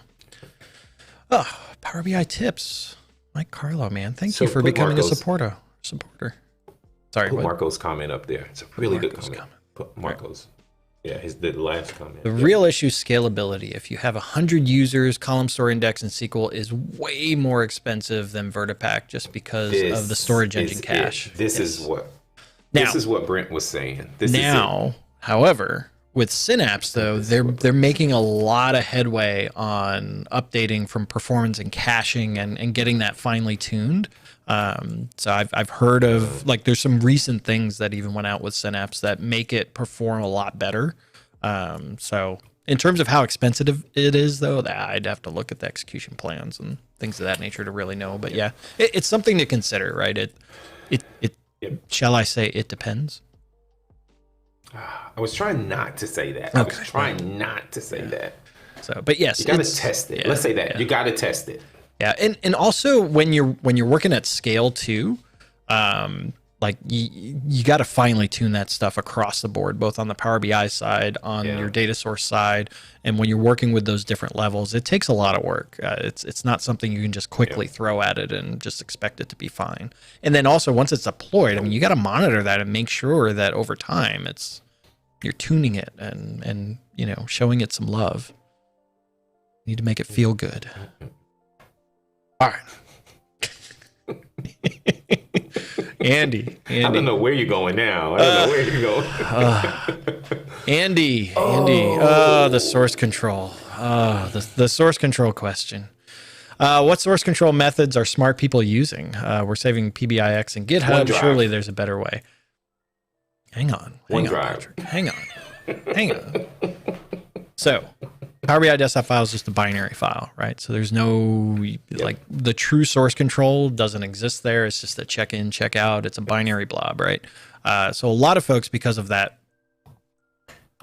Oh, Power BI tips. Mike Carlo, man. Thank you for becoming a supporter. Sorry. Put Marco's comment up there. It's a really good comment. Put Marco's. Yeah, the last comment. The real issue is scalability. If you have 100 users, column store index in SQL is way more expensive than Vertipack just because of the storage engine cache. This is what Brent was saying. However, with Synapse though, they're making a lot of headway on updating from performance and caching and getting that finely tuned. So I've heard of like there's some recent things that even went out with Synapse that make it perform a lot better. So in terms of how expensive it is though, I'd have to look at the execution plans and things of that nature to really know. But yeah, it's something to consider, right? Shall I say it depends? I was trying not to say that. I was trying not to say that. So, but yes, you got to test it. Let's say that you got to test it. Yeah, and also when you're working at scale too, like you got to finely tune that stuff across the board, both on the Power BI side, on your data source side, and when you're working with those different levels, it takes a lot of work. It's not something you can just quickly throw at it and just expect it to be fine. And then also once it's deployed, I mean, you got to monitor that and make sure that over time you're tuning it and showing it some love. You need to make it feel good. All right. Andy. I don't know where you're going now. Andy. The source control. The source control question. What source control methods are smart people using? We're saving PBIX and GitHub. OneDrive. Surely there's a better way. Hang on, OneDrive. Patrick. Hang on. So, Power BI desktop file is just a binary file, right? So there's no, like, the true source control doesn't exist there. It's just a check in, check out. It's a binary blob, right? So a lot of folks, because of that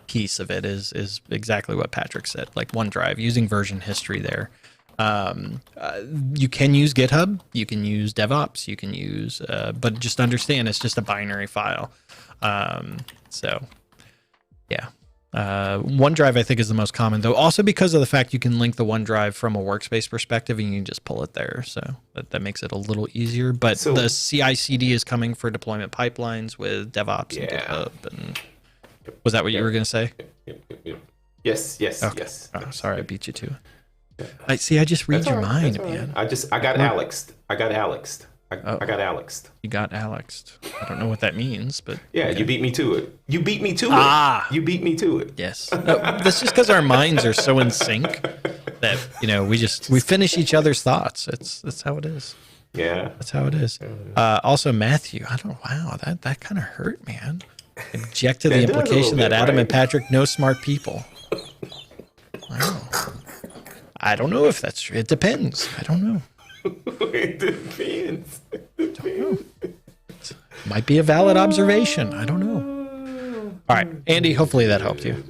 piece of it, is exactly what Patrick said, like OneDrive, using version history there. You can use GitHub, you can use DevOps, you can use, but just understand it's just a binary file. So yeah. OneDrive, I think, is the most common, though, also because of the fact you can link the OneDrive from a workspace perspective and you can just pull it there. So that makes it a little easier. But the CI/CD is coming for deployment pipelines with DevOps and GitHub. And was that what you were going to say? Yes. Okay. Yes. Oh, sorry, I beat you to it. I just read your mind, man. I got Alexed. I got Alexed. You got Alexed. I don't know what that means, but yeah, okay. You beat me to it. You beat me to it. Yes. No, that's just because our minds are so in sync that we finish each other's thoughts. That's how it is. Yeah, that's how it is. Also, Matthew, wow, that kind of hurt, man. Object to the implication that Adam and Patrick know smart people. Wow. I don't know if that's true. It depends. I don't know. It depends. Might be a valid observation. I don't know. All right, Andy, hopefully that helped you.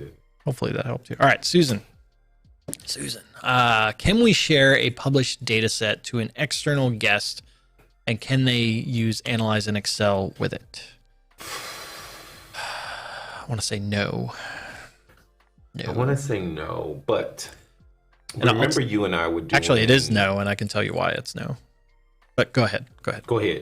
All right, Susan, can we share a published data set to an external guest, and can they use Analyze in Excel with it? I want to say no. I want to say no, but remember you and I would do. Actually, it is no, and I can tell you why it's no. But go ahead.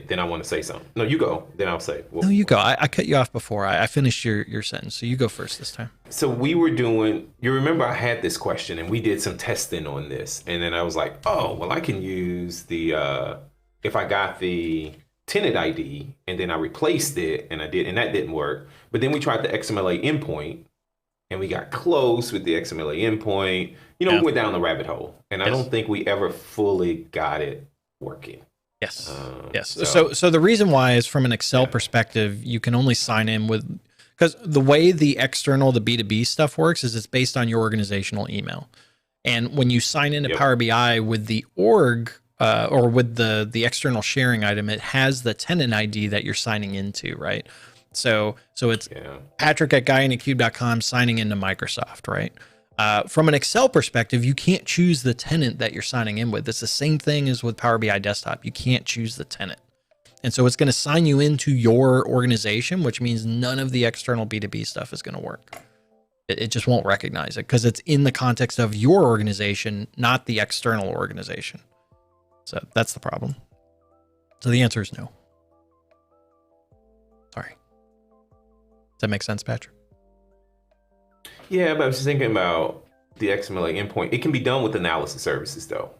Then I want to say something. No, you go. Then I'll say. No, you go. I cut you off before I finished your sentence, so you go first this time. So we were doing. You remember I had this question, and we did some testing on this, and then I was like, oh, well, I can use the if I got the tenant ID, and then I replaced it, and that didn't work. But then we tried the XMLA endpoint, and we got close with the XMLA endpoint. We went down the rabbit hole, and I don't think we ever fully got it working. Yes. So the reason why is from an Excel perspective, you can only sign in with, because the way the B2B stuff works is it's based on your organizational email. And when you sign into Power BI with the org or with the external sharing item, it has the tenant ID that you're signing into, right? So it's Patrick at guyinacube.com signing into Microsoft, right? From an Excel perspective, you can't choose the tenant that you're signing in with. It's the same thing as with Power BI Desktop. You can't choose the tenant. And so it's going to sign you into your organization, which means none of the external B2B stuff is going to work. It just won't recognize it because it's in the context of your organization, not the external organization. So that's the problem. So the answer is no. Sorry. Does that make sense, Patrick? Yeah, but I was just thinking about the XMLA endpoint. It can be done with analysis services, though.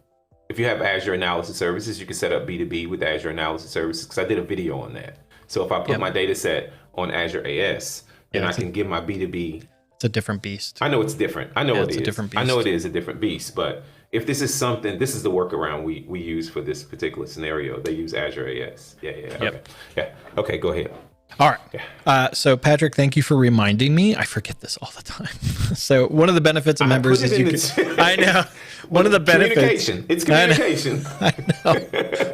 If you have Azure Analysis Services, you can set up B2B with Azure Analysis Services, because I did a video on that. So if I put my data set on Azure AS, then I can give my B2B. It's a different beast. I know it's different. I know it's a different beast. I know it is a different beast, but if this is something, this is the workaround we use for this particular scenario. They use Azure AS. Okay, go ahead. All right. So Patrick, thank you for reminding me. I forget this all the time. So one of the benefits of members is you can, I know. One of the benefits. It's communication. I know.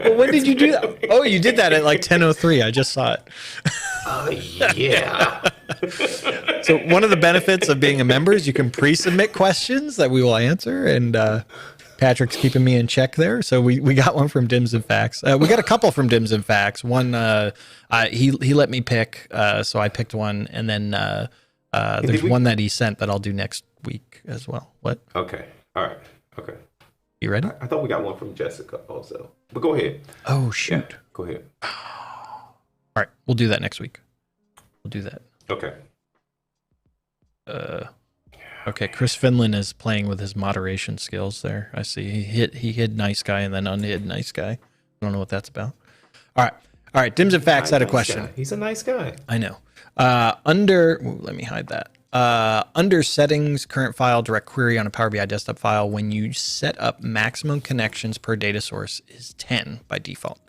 Well, when did you do that? Oh, you did that at like 10:03. I just saw it. Oh, yeah. So one of the benefits of being a member is you can pre-submit questions that we will answer, and Patrick's keeping me in check there. So we got one from Dims and Facts. We got a couple from Dims and Facts. One, he let me pick, so I picked one, and then there's one that he sent that I'll do next week as well. What? Okay. All right. Okay. You ready? I thought we got one from Jessica also, but go ahead. Oh, shoot. Yeah, go ahead. All right. We'll do that next week. We'll do that. Okay. Okay, Chris Finland is playing with his moderation skills there. I see he hid nice guy and then unhid nice guy. I don't know what that's about. All right. Dims and Facts had a question. He's a nice guy. I know. Let me hide that. Under settings, current file, direct query on a Power BI desktop file, when you set up maximum connections per data source is 10 by default.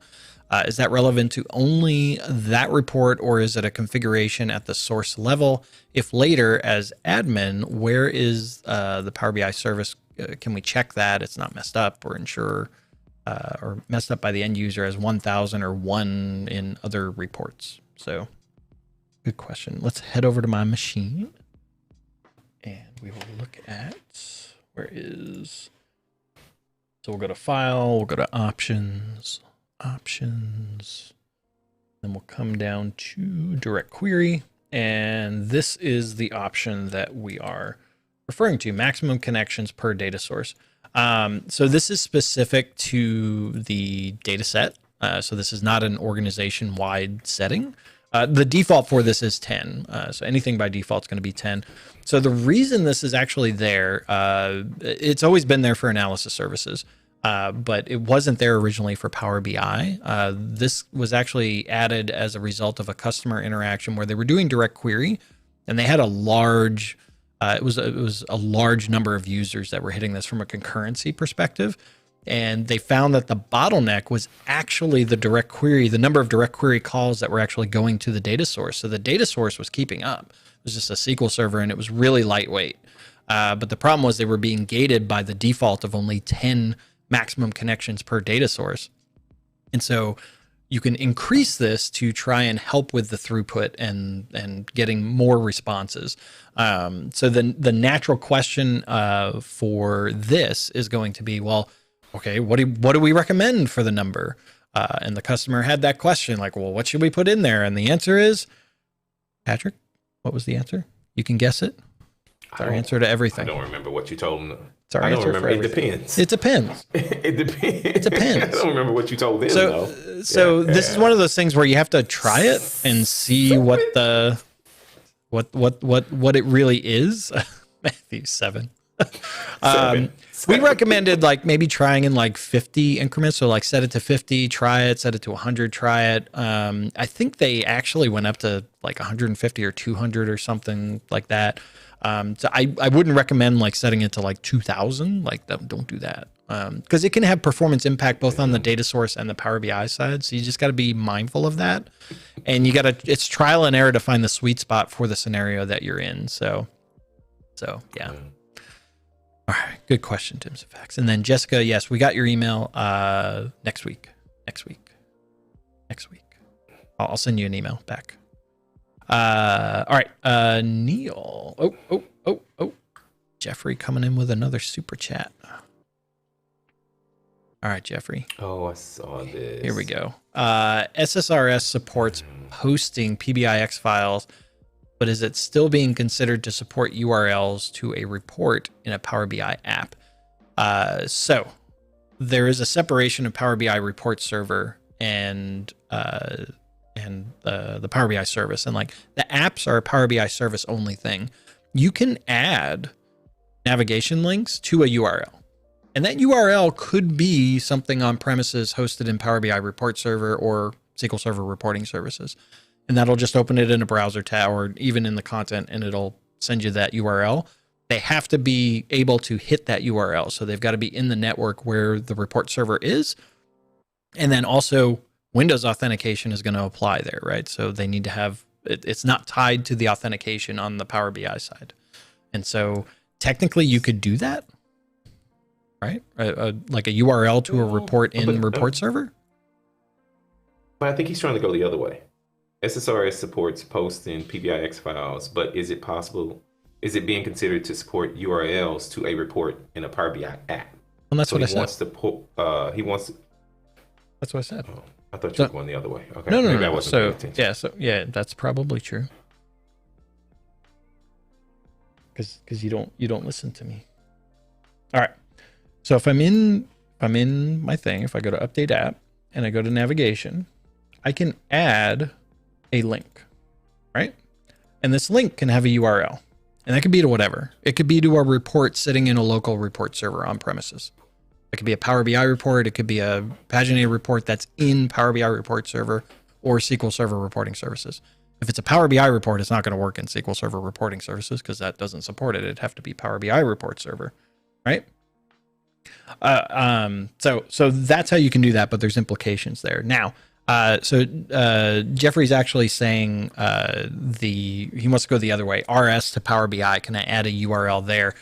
Is that relevant to only that report, or is it a configuration at the source level? If later, as admin, where is the Power BI service? Can we check that it's not messed up or ensure or messed up by the end user as 1,000 or 1 in other reports? So good question. Let's head over to my machine and we will look at where is. So we'll go to File, we'll go to Options, then we'll come down to Direct Query, and this is the option that we are referring to, maximum connections per data source. So this is specific to the data set. So this is not an organization-wide setting. The default for this is 10. So anything by default is going to be 10. So the reason this is actually there, it's always been there for analysis services, but it wasn't there originally for Power BI. This was actually added as a result of a customer interaction where they were doing direct query, and they had a large, it was a large number of users that were hitting this from a concurrency perspective. And they found that the bottleneck was actually the direct query, the number of direct query calls that were actually going to the data source. So the data source was keeping up. It was just a SQL server, and it was really lightweight. But the problem was they were being gated by the default of only 10 maximum connections per data source. And so you can increase this to try and help with the throughput and getting more responses. So the natural question for this is going to be, well, okay, what do we recommend for the number? And the customer had that question, like, well, what should we put in there? And the answer is, Patrick, what was the answer? You can guess it. It's our answer to everything. I don't remember what you told them. It's our answer for everything. It depends. It depends. It depends. It depends. I don't remember what you told them, though. So this is one of those things where you have to try it and see what it really is. Matthew 7. We recommended like maybe trying in like 50 increments. So like set it to 50, try it, set it to 100, try it. I think they actually went up to like 150 or 200 or something like that. So I wouldn't recommend like setting it to like 2,000. Like don't do that. Because it can have performance impact both on the data source and the Power BI side. So you just got to be mindful of that. And it's trial and error to find the sweet spot for the scenario that you're in. So yeah. All right, good question, Tim's Effects. And then Jessica, yes, we got your email next week. I'll send you an email back. All right, Neil. Oh. Jeffrey coming in with another super chat. All right, Jeffrey. Oh, I saw this. Here we go. SSRS supports posting PBIX files, but is it still being considered to support URLs to a report in a Power BI app? So there is a separation of Power BI report server and the Power BI service. And like the apps are a Power BI service only thing. You can add navigation links to a URL. And that URL could be something on premises hosted in Power BI report server or SQL Server reporting services. And that'll just open it in a browser tab or even in the content, and it'll send you that URL. They have to be able to hit that URL. So they've got to be in the network where the report server is. And then also Windows authentication is going to apply there, right? So they need to have, it's not tied to the authentication on the Power BI side. And so technically you could do that, right? Like a URL to a report in report server. But I think he's trying to go the other way. SSRS supports posting PBIX files, but is it possible? Is it being considered to support URLs to a report in a Power BI app? Well, that's what I said. That's what I said. Oh, I thought you were going the other way. Okay. No. Maybe I wasn't paying attention. Yeah, that's probably true. Because you don't listen to me. All right. So if I'm in my thing, if I go to Update App and I go to Navigation, I can add a link, right? And this link can have a URL, and that could be to whatever. It could be to a report sitting in a local report server on premises. It could be a Power BI report. It could be a paginated report that's in Power BI report server or SQL Server reporting services. If it's a Power BI report, it's not going to work in SQL Server reporting services because that doesn't support it. It'd have to be Power BI report server, right? So that's how you can do that, but there's implications there. Now, Jeffrey's actually saying he wants to go the other way. RS to Power BI. Can I add a URL there?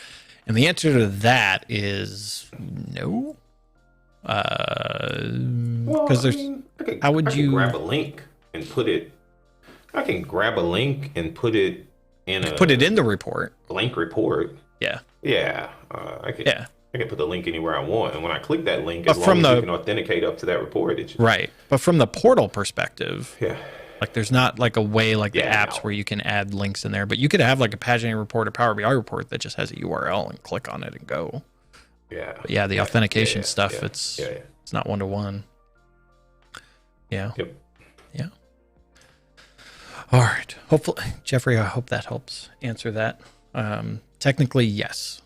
And the answer to that is no. Because how would you grab a link and put it? I can grab a link and put it in the report. Blank report. Yeah. Yeah. I can put the link anywhere I want, and when I click that link, but as long as you can authenticate up to that report, right. But from the portal perspective, yeah, like there's not like a way like the apps where you can add links in there. But you could have like a paginated report or Power BI report that just has a URL and click on it and go. Yeah. But yeah, the authentication stuff, it's not one-to-one. Yeah. Yep. Yeah. All right. Hopefully, Jeffrey, I hope that helps answer that. Technically, yes.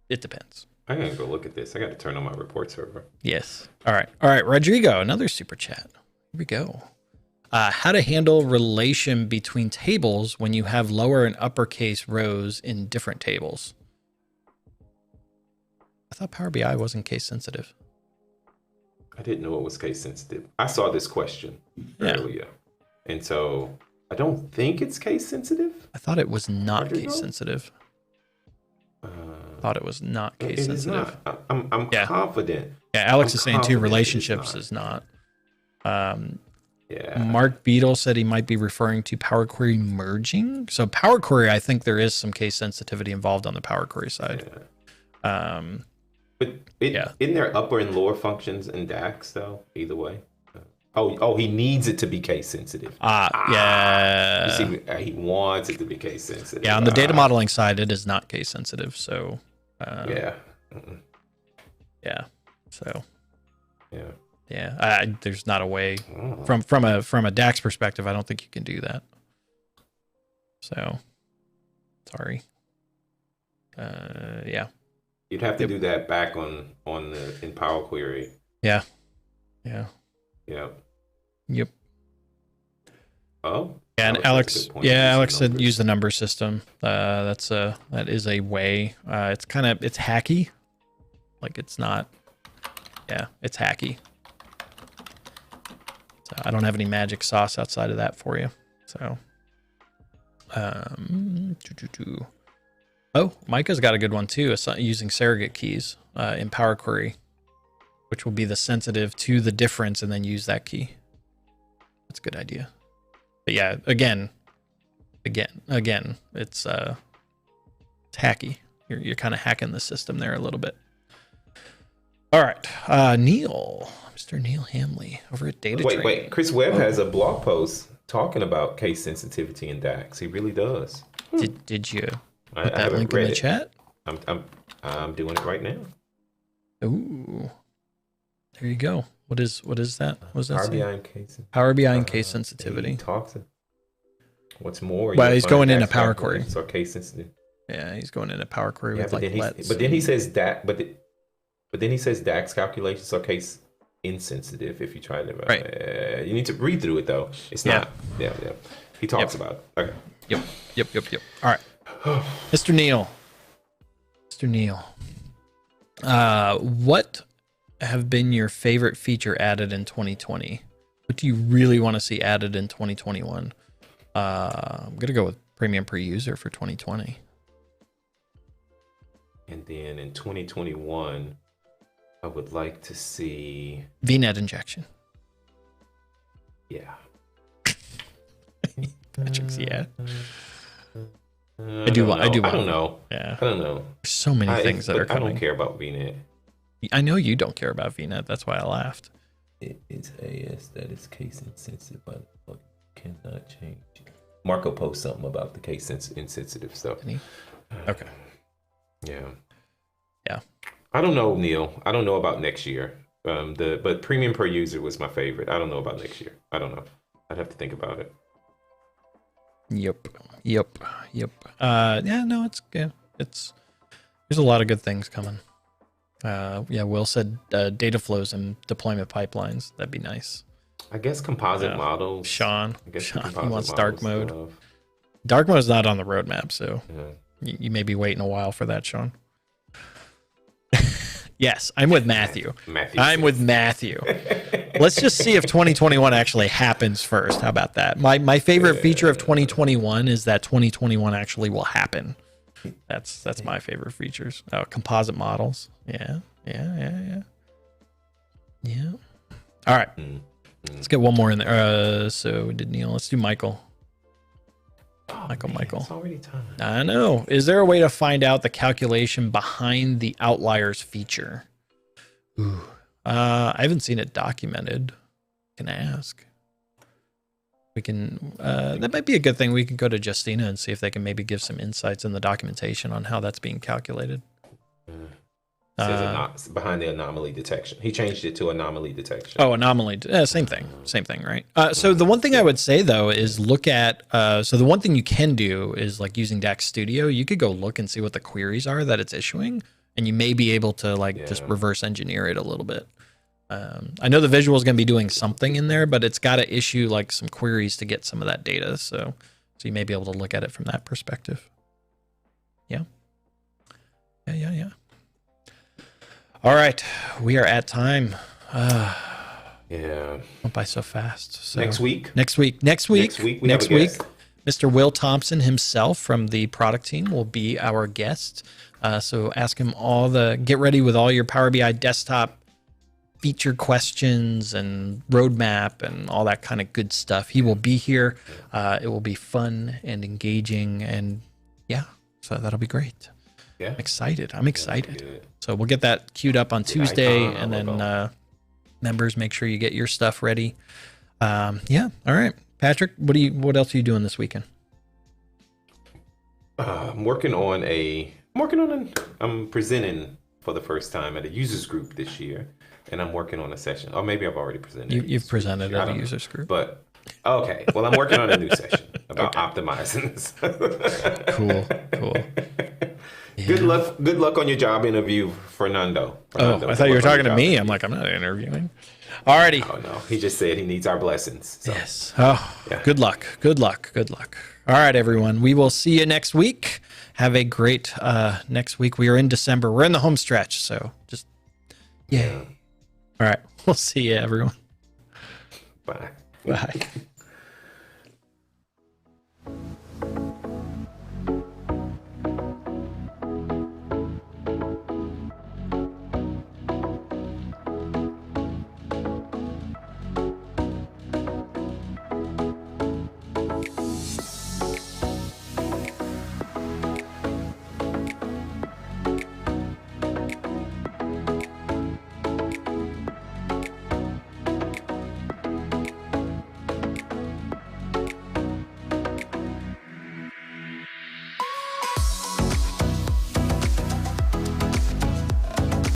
It depends. I'm going to go look at this. I got to turn on my report server. Yes. All right. All right. Rodrigo, another super chat. Here we go. How to handle relation between tables when you have lower and uppercase rows in different tables. I thought Power BI wasn't case sensitive. I didn't know it was case sensitive. I saw this question earlier. And so I don't think it's case sensitive. I thought it was not case sensitive. Thought it was not case sensitive. I'm confident. Yeah, Alex is saying too, relationships is not. Mark Beadle said he might be referring to Power Query merging. So Power Query, I think there is some case sensitivity involved on the Power Query side. But isn't there upper and lower functions in DAX though? Either way. He needs it to be case sensitive. Yeah. You see, he wants it to be case sensitive. Yeah, on the data modeling side, it is not case sensitive. So. Yeah. So. Yeah. Yeah. There's not a way from a DAX perspective. I don't think you can do that. So. Sorry. Yeah. You'd have to do that back in Power Query. Yeah. Yeah. Yeah. Yep. Oh. Yeah, and Alex said use the number system. That is a way. It's hacky. Like it's not. Yeah, it's hacky. So I don't have any magic sauce outside of that for you. So. Oh, Micah's got a good one too. It's using surrogate keys in Power Query, which will be the sensitive to the difference and then use that key. That's a good idea. But yeah, again, it's hacky. You're kind of hacking the system there a little bit. All right, Mr. Neil Hamley over at Data Training. Wait, Chris Webb has a blog post talking about case sensitivity in DAX. He really does. Did you put that link in the chat? I'm doing it right now. Ooh, there you go. What is that? What does that Power say? BI and case. Power BI and case sensitivity. What's more? Well, he's going into Power Query. So case sensitive. Yeah, he's going into Power Query with but then he says that. But then he says DAX calculations are case insensitive if you try to. Right. You need to read through it though. It's not. Yeah. He talks about it. Okay. Yep. All right. Mr. Neil. What have been your favorite feature added in 2020? What do you really want to see added in 2021? I'm going to go with premium per user for 2020. And then in 2021, I would like to see VNet injection. Yeah. Patrick's yeah. I don't know. Yeah. I don't know. There's so many things that are coming. I don't care about VNet. I know you don't care about VNet. That's why I laughed. It is AS that is case insensitive, but cannot change. Marco posts something about the case insensitive stuff. Okay. Yeah. Yeah. I don't know, Neil. I don't know about next year. But premium per user was my favorite. I don't know about next year. I don't know. I'd have to think about it. Yep. It's there's a lot of good things coming. Will said data flows and deployment pipelines. That'd be nice. I guess composite models. Sean, he wants dark mode. Stuff. Dark mode is not on the roadmap, so you may be waiting a while for that, Sean. Yes, I'm with Matthew. I'm with Matthew. Let's just see if 2021 actually happens first. How about that? My favorite feature of 2021 is that 2021 actually will happen. That's my favorite features. Oh, composite models. Yeah. All right. Let's get one more in there. So we did Neil. Let's do Michael. Michael. It's already time. I know. Is there a way to find out the calculation behind the outliers feature? Ooh. I haven't seen it documented. Can ask. We can. That might be a good thing. We can go to Justina and see if they can maybe give some insights in the documentation on how that's being calculated. Says behind the anomaly detection. He changed it to anomaly detection. Oh, anomaly. Same thing, right? So the one thing I would say though is look at. So the one thing you can do is like using DAX Studio. You could go look and see what the queries are that it's issuing, and you may be able to just reverse engineer it a little bit. I know the visual is going to be doing something in there, but it's got to issue like some queries to get some of that data. So you may be able to look at it from that perspective. Yeah. All right, we are at time. Yeah. Went by so fast. So Next week, Mr. Will Thompson himself from the product team will be our guest. So ask him get ready with all your Power BI desktop feature questions and roadmap and all that kind of good stuff. He will be here. It will be fun and engaging, and so that'll be great. Yeah. I'm excited. So we'll get that queued up on Tuesday, and then members, make sure you get your stuff ready. All right, Patrick, what else are you doing this weekend? I'm presenting for the first time at a users group this year, and I'm working on a session. Or maybe I've already presented. You've presented at a users group. But okay, well, I'm working on a new session about optimizing this. Cool. Yeah. Good luck on your job interview, Fernando. I thought you were talking to me. I'm like, I'm not interviewing. Alrighty. Oh no, he just said he needs our blessings. So. Yes. Good luck. All right, everyone. We will see you next week. Have a great next week. We are in December. We're in the home stretch, so just yay. All right. We'll see you, everyone. Bye. Bye.